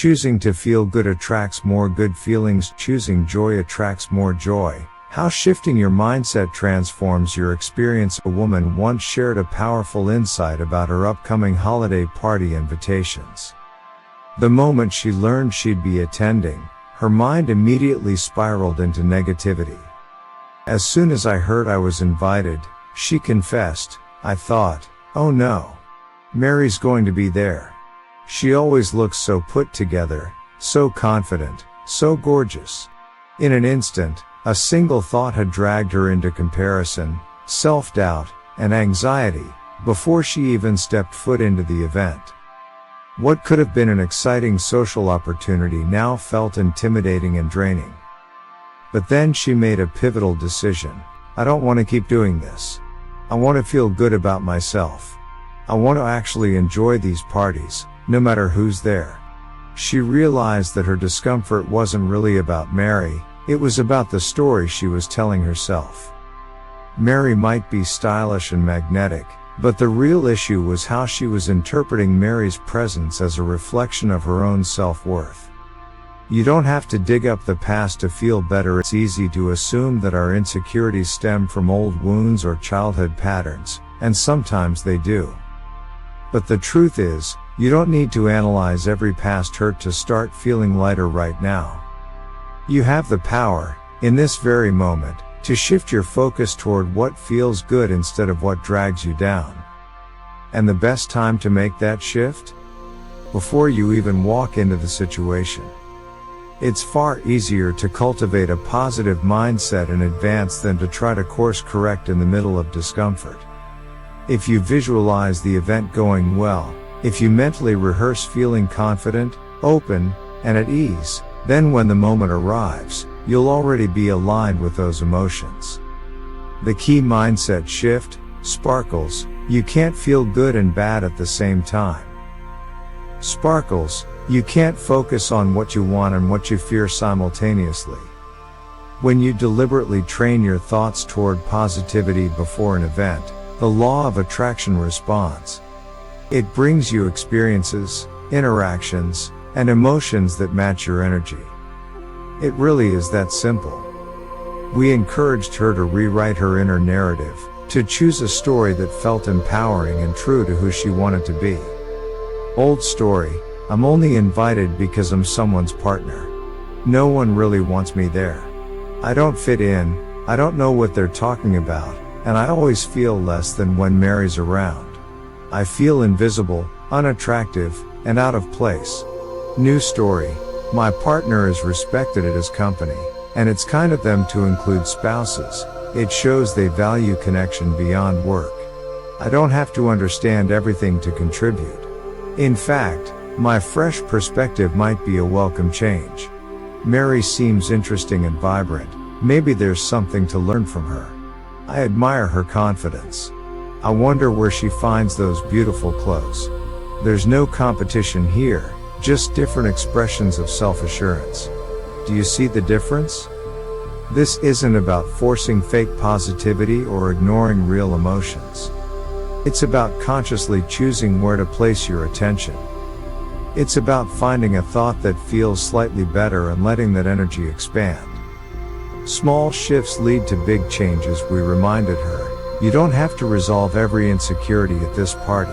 Choosing to feel good attracts more good feelings. Choosing joy attracts more joy. How shifting your mindset transforms your experience. A woman once shared a powerful insight about her upcoming holiday party invitations. The moment she learned she'd be attending, her mind immediately spiraled into negativity. As soon as I heard I was invited, she confessed, I thought, oh no. Mary's going to be there. She always looks so put together, so confident, so gorgeous. In an instant, a single thought had dragged her into comparison, self-doubt, and anxiety, before she even stepped foot into the event. What could have been an exciting social opportunity now felt intimidating and draining. But then she made a pivotal decision. I don't want to keep doing this. I want to feel good about myself. I want to actually enjoy these parties, no matter who's there. She realized that her discomfort wasn't really about Mary, it was about the story she was telling herself. Mary might be stylish and magnetic, but the real issue was how she was interpreting Mary's presence as a reflection of her own self-worth. You don't have to dig up the past to feel better. It's easy to assume that our insecurities stem from old wounds or childhood patterns, and sometimes they do. But the truth is, you don't need to analyze every past hurt to start feeling lighter right now. You have the power, in this very moment, to shift your focus toward what feels good instead of what drags you down. And the best time to make that shift? Before you even walk into the situation. It's far easier to cultivate a positive mindset in advance than to try to course correct in the middle of discomfort. If you visualize the event going well, if you mentally rehearse feeling confident, open, and at ease, then when the moment arrives, you'll already be aligned with those emotions. The key mindset shift, sparkles, you can't feel good and bad at the same time. Sparkles, you can't focus on what you want and what you fear simultaneously. When you deliberately train your thoughts toward positivity before an event, the law of attraction responds. It brings you experiences, interactions, and emotions that match your energy. It really is that simple. We encouraged her to rewrite her inner narrative, to choose a story that felt empowering and true to who she wanted to be. Old story, I'm only invited because I'm someone's partner. No one really wants me there. I don't fit in, I don't know what they're talking about, and I always feel less than when Mary's around. I feel invisible, unattractive, and out of place. New story, my partner is respected at his company, and it's kind of them to include spouses. It shows they value connection beyond work. I don't have to understand everything to contribute. In fact, my fresh perspective might be a welcome change. Mary seems interesting and vibrant, maybe there's something to learn from her. I admire her confidence. I wonder where she finds those beautiful clothes. There's no competition here, just different expressions of self-assurance. Do you see the difference? This isn't about forcing fake positivity or ignoring real emotions. It's about consciously choosing where to place your attention. It's about finding a thought that feels slightly better and letting that energy expand. Small shifts lead to big changes, we reminded her. You don't have to resolve every insecurity at this party.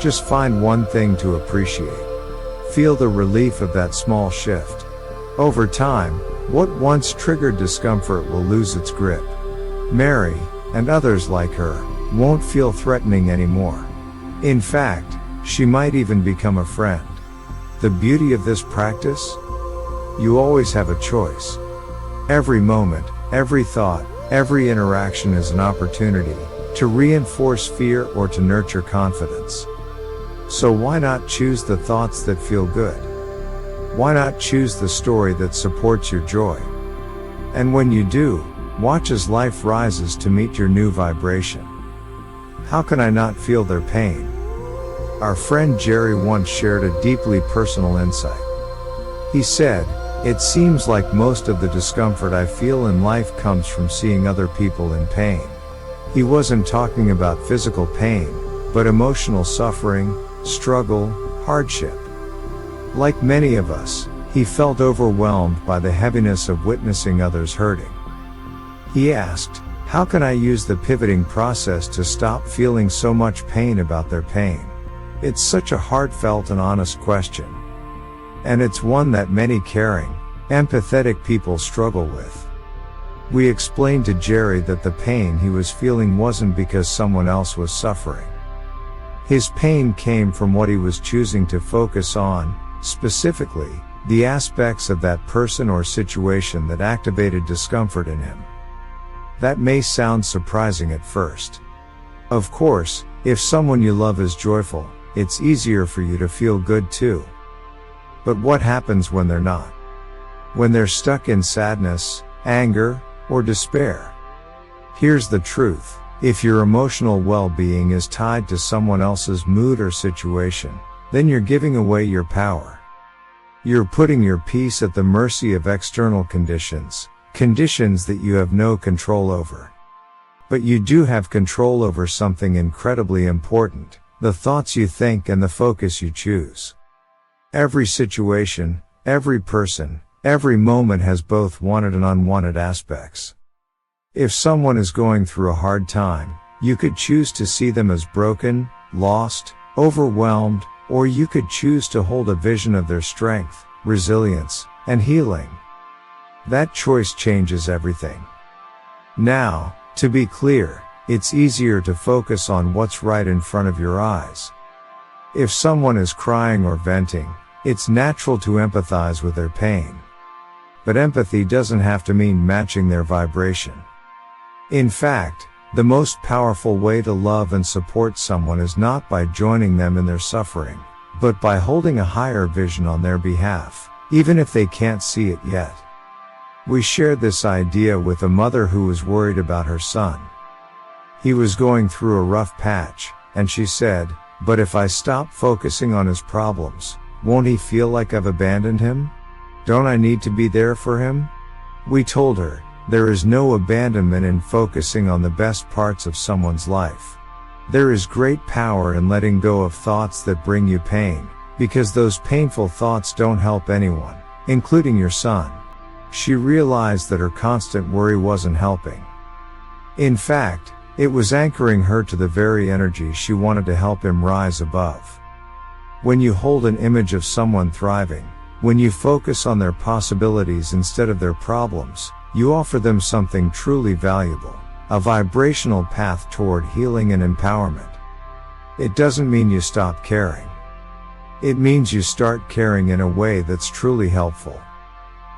Just find one thing to appreciate. Feel the relief of that small shift. Over time, what once triggered discomfort will lose its grip. Mary, and others like her, won't feel threatening anymore. In fact, she might even become a friend. The beauty of this practice? You always have a choice. Every moment, every thought, every interaction is an opportunity to reinforce fear or to nurture confidence. So why not choose the thoughts that feel good? Why not choose the story that supports your joy? And when you do, watch as life rises to meet your new vibration. How can I not feel their pain? Our friend Jerry once shared a deeply personal insight. He said, "It seems like most of the discomfort I feel in life comes from seeing other people in pain." He wasn't talking about physical pain, but emotional suffering, struggle, hardship. Like many of us, he felt overwhelmed by the heaviness of witnessing others hurting. He asked, "How can I use the pivoting process to stop feeling so much pain about their pain?" It's such a heartfelt and honest question. And it's one that many caring, empathetic people struggle with. We explained to Jerry that the pain he was feeling wasn't because someone else was suffering. His pain came from what he was choosing to focus on, specifically, the aspects of that person or situation that activated discomfort in him. That may sound surprising at first. Of course, if someone you love is joyful, it's easier for you to feel good too. But what happens when they're not? When they're stuck in sadness, anger, or despair? Here's the truth. If your emotional well-being is tied to someone else's mood or situation, then you're giving away your power. You're putting your peace at the mercy of external conditions that you have no control over. But you do have control over something incredibly important: the thoughts you think and the focus you choose. Every situation, every person, every moment has both wanted and unwanted aspects. If someone is going through a hard time, you could choose to see them as broken, lost, overwhelmed, or you could choose to hold a vision of their strength, resilience, and healing. That choice changes everything. Now, to be clear, it's easier to focus on what's right in front of your eyes. If someone is crying or venting, it's natural to empathize with their pain. But empathy doesn't have to mean matching their vibration. In fact, the most powerful way to love and support someone is not by joining them in their suffering, but by holding a higher vision on their behalf, even if they can't see it yet. We shared this idea with a mother who was worried about her son. He was going through a rough patch, and she said, "But if I stop focusing on his problems, won't he feel like I've abandoned him? Don't I need to be there for him?" We told her, there is no abandonment in focusing on the best parts of someone's life. There is great power in letting go of thoughts that bring you pain, because those painful thoughts don't help anyone, including your son. She realized that her constant worry wasn't helping. In fact, it was anchoring her to the very energy she wanted to help him rise above. When you hold an image of someone thriving, when you focus on their possibilities instead of their problems, you offer them something truly valuable, a vibrational path toward healing and empowerment. It doesn't mean you stop caring. It means you start caring in a way that's truly helpful.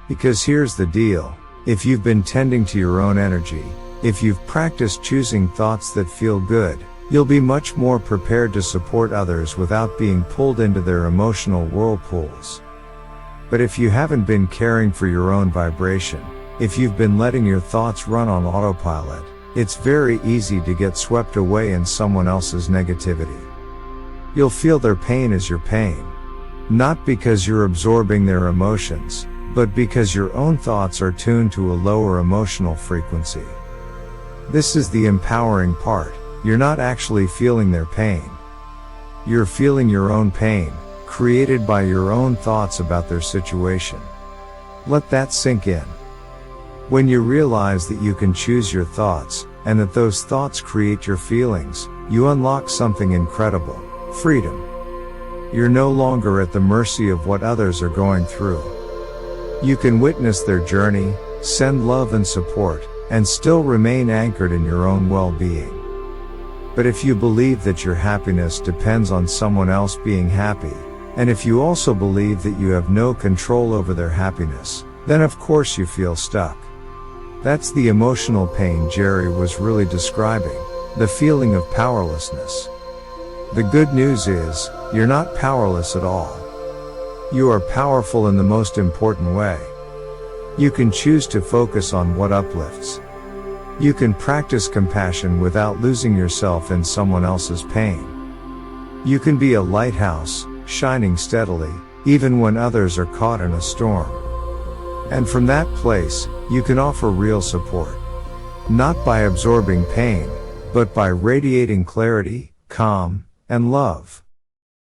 Because here's the deal, if you've been tending to your own energy, if you've practiced choosing thoughts that feel good, you'll be much more prepared to support others without being pulled into their emotional whirlpools. But if you haven't been caring for your own vibration, if you've been letting your thoughts run on autopilot, it's very easy to get swept away in someone else's negativity. You'll feel their pain as your pain. Not because you're absorbing their emotions, but because your own thoughts are tuned to a lower emotional frequency. This is the empowering part. You're not actually feeling their pain. You're feeling your own pain, created by your own thoughts about their situation. Let that sink in. When you realize that you can choose your thoughts, and that those thoughts create your feelings, you unlock something incredible: freedom. You're no longer at the mercy of what others are going through. You can witness their journey, send love and support, and still remain anchored in your own well-being. But if you believe that your happiness depends on someone else being happy, and if you also believe that you have no control over their happiness, then of course you feel stuck. That's the emotional pain Jerry was really describing, the feeling of powerlessness. The good news is, you're not powerless at all. You are powerful in the most important way. You can choose to focus on what uplifts. You can practice compassion without losing yourself in someone else's pain. You can be a lighthouse, shining steadily, even when others are caught in a storm. And from that place, you can offer real support. Not by absorbing pain, but by radiating clarity, calm, and love.